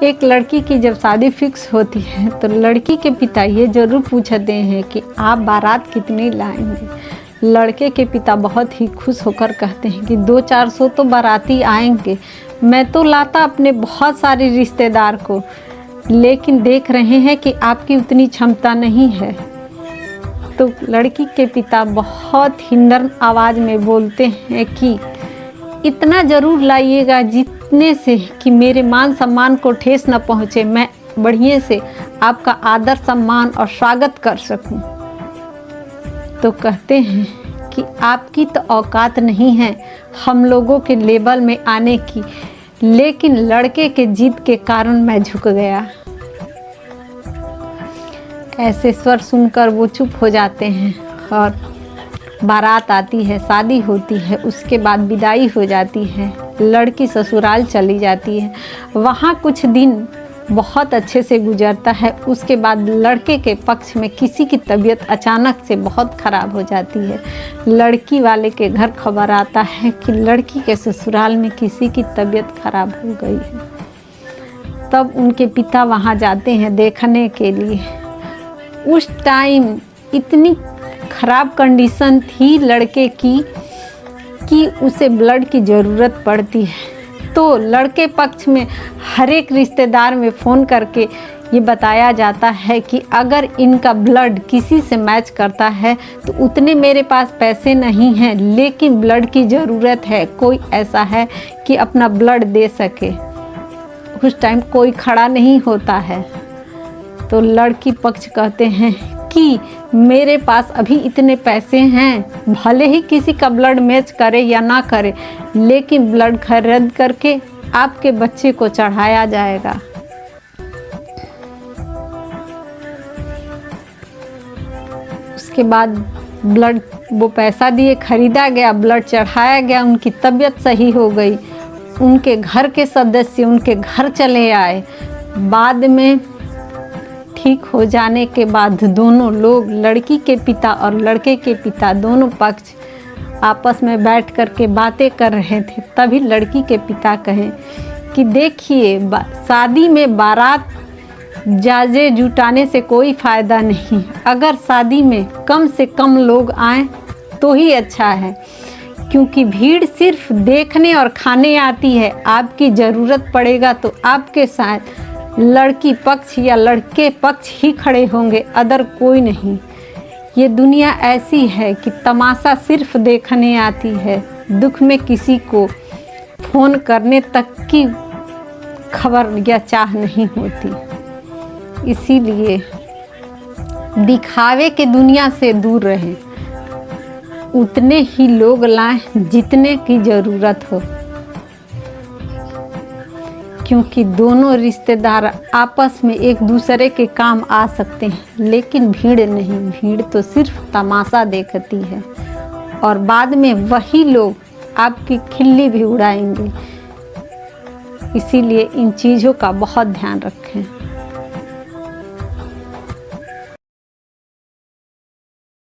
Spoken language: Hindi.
एक लड़की की जब शादी फिक्स होती है तो लड़की के पिता ये ज़रूर पूछते हैं कि आप बारात कितनी लाएंगे। लड़के के पिता बहुत ही खुश होकर कहते हैं कि 200-400 तो बाराती आएंगे। मैं तो लाता अपने बहुत सारे रिश्तेदार को, लेकिन देख रहे हैं कि आपकी उतनी क्षमता नहीं है। तो लड़की के पिता बहुत ही नर्म आवाज़ में बोलते हैं कि इतना ज़रूर लाइएगा जितने से कि मेरे मान सम्मान को ठेस न पहुँचे, मैं बढ़िया से आपका आदर सम्मान और स्वागत कर सकूं। तो कहते हैं कि आपकी तो औकात नहीं है हम लोगों के लेवल में आने की, लेकिन लड़के के जिद के कारण मैं झुक गया। ऐसे स्वर सुनकर वो चुप हो जाते हैं और बारात आती है, शादी होती है, उसके बाद विदाई हो जाती है, लड़की ससुराल चली जाती है। वहाँ कुछ दिन बहुत अच्छे से गुजरता है। उसके बाद लड़के के पक्ष में किसी की तबीयत अचानक से बहुत ख़राब हो जाती है। लड़की वाले के घर खबर आता है कि लड़की के ससुराल में किसी की तबीयत खराब हो गई है। तब उनके पिता वहाँ जाते हैं देखने के लिए। उस टाइम इतनी ख़राब कंडीशन थी लड़के की कि उसे ब्लड की ज़रूरत पड़ती है। तो लड़के पक्ष में हर एक रिश्तेदार में फ़ोन करके ये बताया जाता है कि अगर इनका ब्लड किसी से मैच करता है तो उतने मेरे पास पैसे नहीं हैं, लेकिन ब्लड की ज़रूरत है, कोई ऐसा है कि अपना ब्लड दे सके। उस टाइम कोई खड़ा नहीं होता है। तो लड़की पक्ष कहते हैं कि मेरे पास अभी इतने पैसे हैं, भले ही किसी का ब्लड मैच करे या ना करे, लेकिन ब्लड खरीद करके आपके बच्चे को चढ़ाया जाएगा। उसके बाद ब्लड वो पैसा दिए खरीदा गया, ब्लड चढ़ाया गया, उनकी तबीयत सही हो गई। उनके घर के सदस्य उनके घर चले आए। बाद में ठीक हो जाने के बाद दोनों लोग, लड़की के पिता और लड़के के पिता, दोनों पक्ष आपस में बैठ कर के बातें कर रहे थे। तभी लड़की के पिता कहें कि देखिए, शादी में बारात जाजे जुटाने से कोई फ़ायदा नहीं। अगर शादी में कम से कम लोग आएँ तो ही अच्छा है, क्योंकि भीड़ सिर्फ देखने और खाने आती है। आपकी ज़रूरत पड़ेगा तो आपके साथ लड़की पक्ष या लड़के पक्ष ही खड़े होंगे, अदर कोई नहीं। ये दुनिया ऐसी है कि तमाशा सिर्फ देखने आती है, दुख में किसी को फ़ोन करने तक की खबर या चाह नहीं होती। इसीलिए दिखावे के दुनिया से दूर रहें, उतने ही लोग लाएं जितने की ज़रूरत हो, क्योंकि दोनों रिश्तेदार आपस में एक दूसरे के काम आ सकते हैं, लेकिन भीड़ नहीं। भीड़ तो सिर्फ तमाशा देखती है और बाद में वही लोग आपकी खिल्ली भी उड़ाएंगे। इसीलिए इन चीज़ों का बहुत ध्यान रखें।